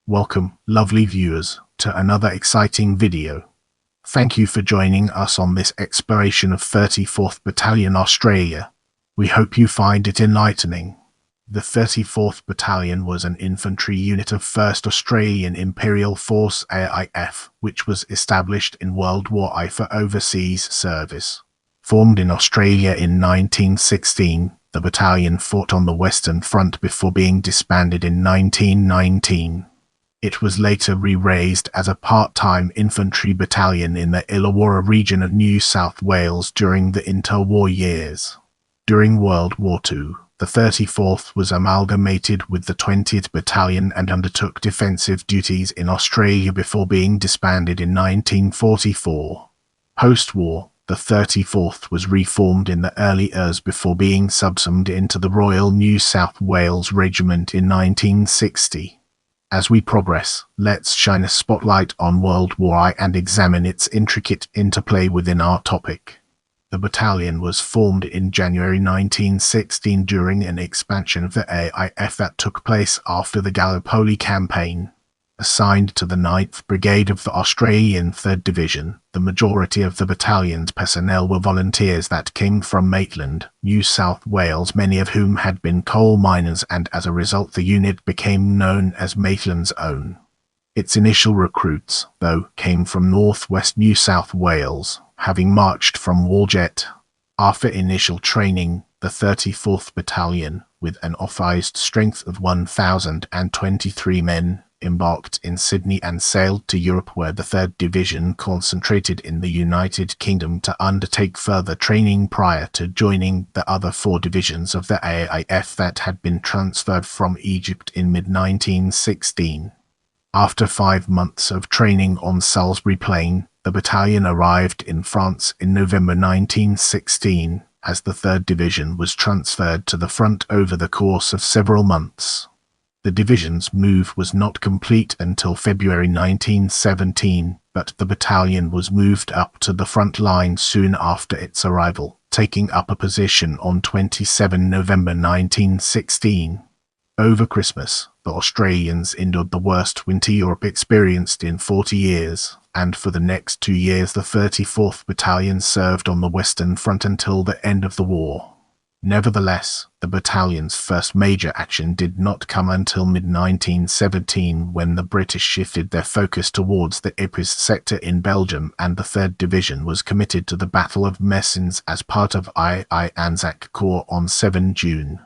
Welcome, lovely viewers, to another exciting video. Thank you for joining us on this exploration of 34th Battalion Australia. We hope you find it enlightening. The 34th Battalion was an infantry unit of 1st Australian Imperial Force AIF, which was established in World War I for overseas service. Formed in Australia in 1916, the battalion fought on the Western Front before being disbanded in 1919. It was later re-raised as a part-time infantry battalion in the Illawarra region of New South Wales during the interwar years. During World War II, the 34th was amalgamated with the 20th Battalion and undertook defensive duties in Australia before being disbanded in 1944. Post-war, the 34th was reformed in the early years before being subsumed into the Royal New South Wales Regiment in 1960. As we progress, let's shine a spotlight on World War I and examine its intricate interplay within our topic. The battalion was formed in January 1916 during an expansion of the AIF that took place after the Gallipoli campaign. Assigned to the 9th Brigade of the Australian 3rd Division, the majority of the battalion's personnel were volunteers that came from Maitland, New South Wales, many of whom had been coal miners, and as a result the unit became known as Maitland's Own. Its initial recruits, though, came from northwest New South Wales, having marched from Walgett. After initial training, the 34th Battalion, with an authorised strength of 1,023 men, embarked in Sydney and sailed to Europe, where the 3rd Division concentrated in the United Kingdom to undertake further training prior to joining the other 4 divisions of the AIF that had been transferred from Egypt in mid-1916. After 5 months of training on Salisbury Plain, the battalion arrived in France in November 1916, as the 3rd Division was transferred to the front over the course of several months. The division's move was not complete until February 1917, but the battalion was moved up to the front line soon after its arrival, taking up a position on 27 November 1916. Over Christmas, the Australians endured the worst winter Europe experienced in 40 years, and for the next 2 years the 34th Battalion served on the Western Front until the end of the war. Nevertheless, the battalion's first major action did not come until mid-1917, when the British shifted their focus towards the Ypres sector in Belgium, and the 3rd Division was committed to the Battle of Messines as part of II Anzac Corps on 7 June.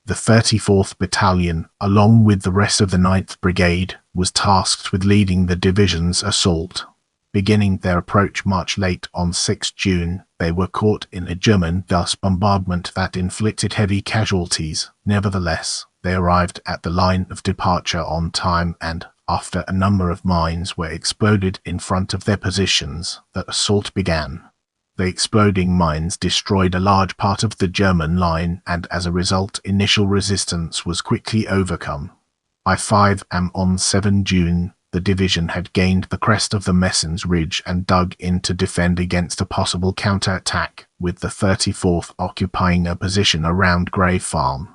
The 34th Battalion, along with the rest of the 9th Brigade, was tasked with leading the division's assault. Beginning their approach march late on 6 June, they were caught in a German dust bombardment that inflicted heavy casualties. Nevertheless, they arrived at the line of departure on time and, after a number of mines were exploded in front of their positions, the assault began. The exploding mines destroyed a large part of the German line, and as a result initial resistance was quickly overcome. By 5 am on 7 June, the division had gained the crest of the Messines Ridge and dug in to defend against a possible counterattack, with the 34th occupying a position around Grey Farm.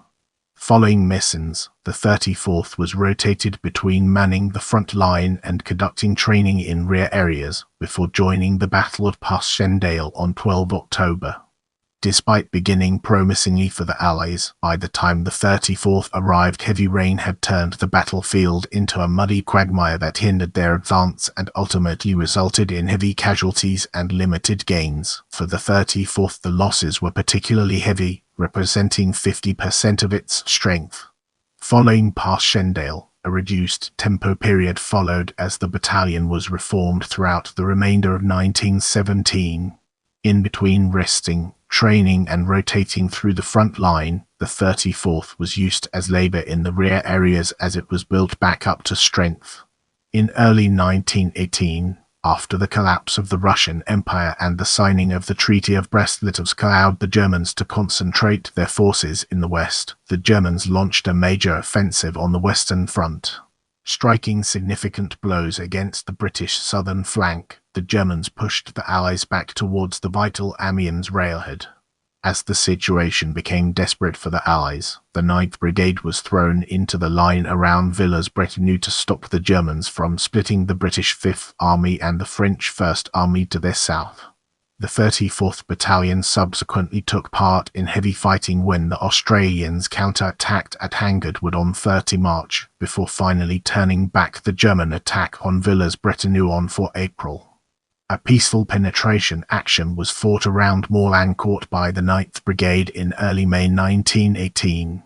Following Messines, the 34th was rotated between manning the front line and conducting training in rear areas, before joining the Battle of Passchendaele on 12 October. Despite beginning promisingly for the Allies, by the time the 34th arrived heavy rain had turned the battlefield into a muddy quagmire that hindered their advance and ultimately resulted in heavy casualties and limited gains. For the 34th the losses were particularly heavy, representing 50% of its strength. Following Passchendaele, a reduced tempo period followed as the battalion was reformed throughout the remainder of 1917. In between resting, training and rotating through the front line, the 34th was used as labour in the rear areas as it was built back up to strength. In early 1918, after the collapse of the Russian Empire and the signing of the Treaty of Brest-Litovsk allowed the Germans to concentrate their forces in the west, the Germans launched a major offensive on the Western Front. Striking significant blows against the British southern flank, the Germans pushed the Allies back towards the vital Amiens railhead. As the situation became desperate for the Allies, the 9th Brigade was thrown into the line around Villers-Bretonneux to stop the Germans from splitting the British 5th Army and the French 1st Army to their south. The 34th Battalion subsequently took part in heavy fighting when the Australians counter-attacked at Hangardwood on 30 March, before finally turning back the German attack on Villers-Bretonneux on 4 April. A peaceful penetration action was fought around Morlancourt by the 9th Brigade in early May 1918.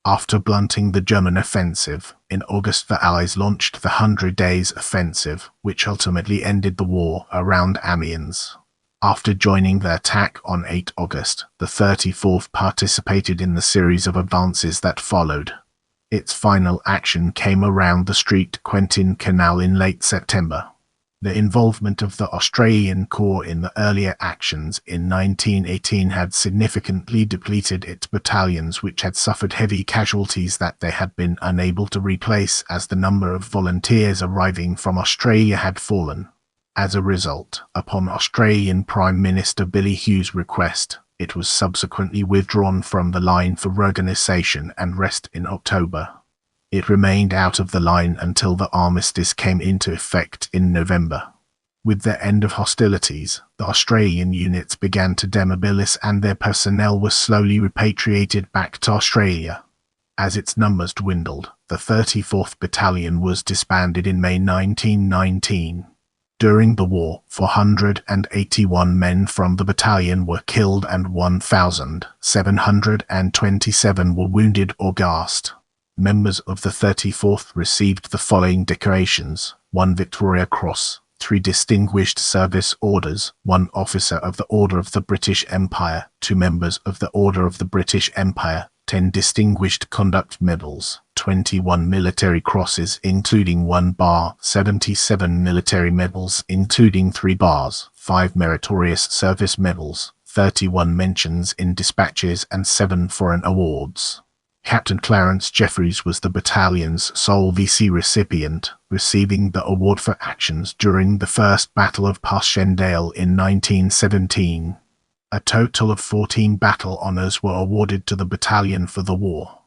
After blunting the German offensive, in August the Allies launched the 100 Days Offensive, which ultimately ended the war around Amiens. After joining the attack on 8 August, the 34th participated in the series of advances that followed. Its final action came around the Street Quentin Canal in late September. The involvement of the Australian Corps in the earlier actions in 1918 had significantly depleted its battalions, which had suffered heavy casualties that they had been unable to replace as the number of volunteers arriving from Australia had fallen. As a result, upon Australian Prime Minister Billy Hughes' request, it was subsequently withdrawn from the line for reorganisation and rest in October. It remained out of the line until the armistice came into effect in November. With the end of hostilities, the Australian units began to demobilise and their personnel were slowly repatriated back to Australia. As its numbers dwindled, the 34th Battalion was disbanded in May 1919. During the war, 481 men from the battalion were killed and 1,727 were wounded or gassed. Members of the 34th received the following decorations: 1 Victoria Cross, 3 Distinguished Service Orders, 1 Officer of the Order of the British Empire, 2 members of the Order of the British Empire, 10 Distinguished Conduct Medals, 21 Military Crosses including 1 bar, 77 Military Medals including 3 bars, 5 Meritorious Service Medals, 31 mentions in dispatches and 7 foreign awards. Captain Clarence Jeffreys was the battalion's sole VC recipient, receiving the award for actions during the First Battle of Passchendaele in 1917. A total of 14 battle honours were awarded to the battalion for the war.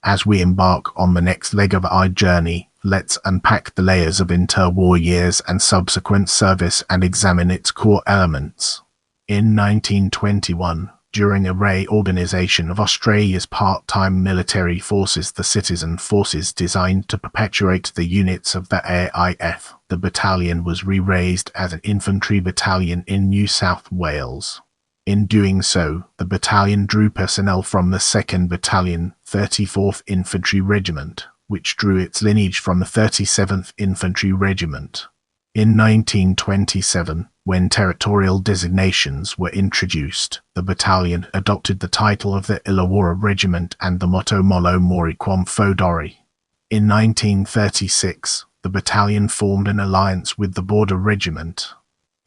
As we embark on the next leg of our journey, let's unpack the layers of interwar years and subsequent service and examine its core elements. In 1921, during a reorganisation of Australia's part-time military forces, the citizen forces designed to perpetuate the units of the AIF, the battalion was re-raised as an infantry battalion in New South Wales. In doing so, the battalion drew personnel from the 2nd Battalion, 34th Infantry Regiment, which drew its lineage from the 37th Infantry Regiment. In 1927, when territorial designations were introduced, the battalion adopted the title of the Illawarra Regiment and the motto Molo Mori Quam Fodori. In 1936, the battalion formed an alliance with the Border Regiment.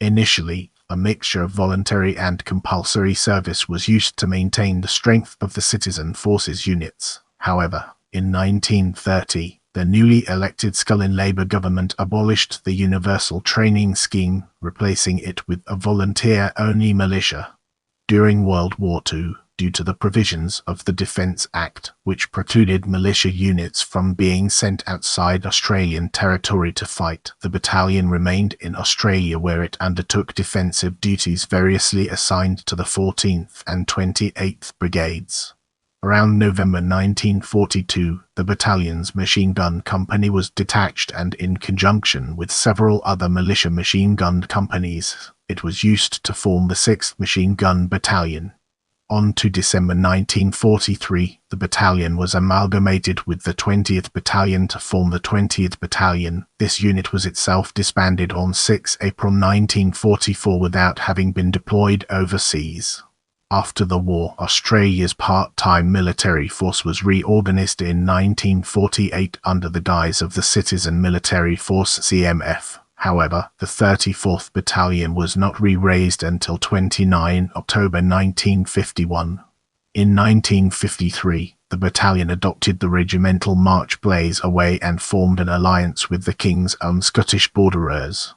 Initially, a mixture of voluntary and compulsory service was used to maintain the strength of the citizen forces units. However, in 1930, the newly elected Scullin Labour government abolished the Universal Training Scheme, replacing it with a volunteer-only militia. During World War II, due to the provisions of the Defence Act, which precluded militia units from being sent outside Australian territory to fight, the battalion remained in Australia, where it undertook defensive duties variously assigned to the 14th and 28th Brigades. Around November 1942, the battalion's machine gun company was detached, and in conjunction with several other militia machine gun companies, it was used to form the 6th Machine Gun Battalion. On to December 1943, the battalion was amalgamated with the 20th Battalion to form the 20th Battalion. This unit was itself disbanded on 6 April 1944 without having been deployed overseas. After the war, Australia's part-time military force was reorganised in 1948 under the guise of the Citizen Military Force (CMF). However, the 34th Battalion was not re-raised until 29 October 1951. In 1953, the battalion adopted the regimental march blaze away and formed an alliance with the King's Own Scottish Borderers.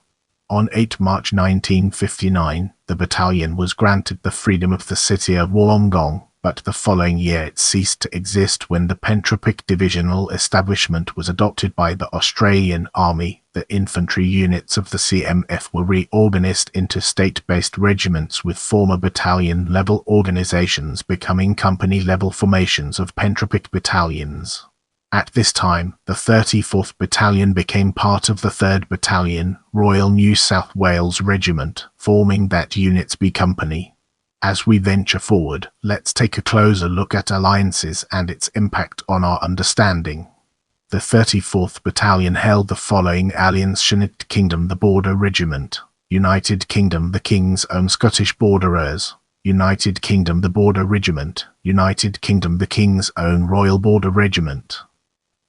On 8 March 1959, the battalion was granted the freedom of the city of Wollongong, but the following year it ceased to exist when the Pentrapic divisional establishment was adopted by the Australian Army. The infantry units of the CMF were reorganised into state-based regiments, with former battalion-level organisations becoming company-level formations of Pentrapic battalions. At this time, the 34th Battalion became part of the 3rd Battalion, Royal New South Wales Regiment, forming that unit's B Company. As we venture forward, let's take a closer look at alliances and its impact on our understanding. The 34th Battalion held the following alliance: United Kingdom the Border Regiment, United Kingdom the King's Own Scottish Borderers, United Kingdom the Border Regiment, United Kingdom the King's Own Royal Border Regiment.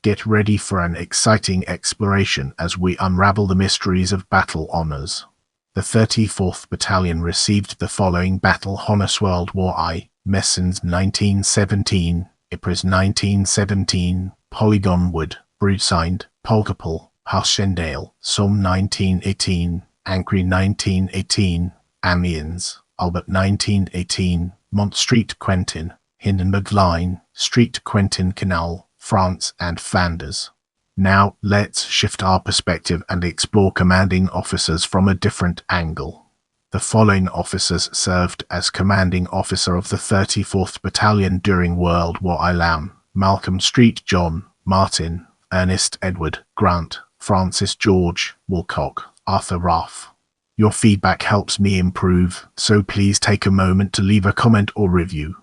Get ready for an exciting exploration as we unravel the mysteries of battle honours. The 34th Battalion received the following battle honours: World War I, Messins 1917, Ypres 1917, Polygon Wood, Broadside, Polkapal, Harshendale, Somme 1918, Ancre 1918, Amiens, Albert 1918, Mont Street Quentin, Hindenburg Line, Street Quentin Canal, France and Flanders. Now, let's shift our perspective and explore commanding officers from a different angle. The following officers served as commanding officer of the 34th Battalion during World War I: Malcolm Street John, Martin, Ernest Edward, Grant, Francis George, Wilcock, Arthur Ruff. Your feedback helps me improve, so please take a moment to leave a comment or review.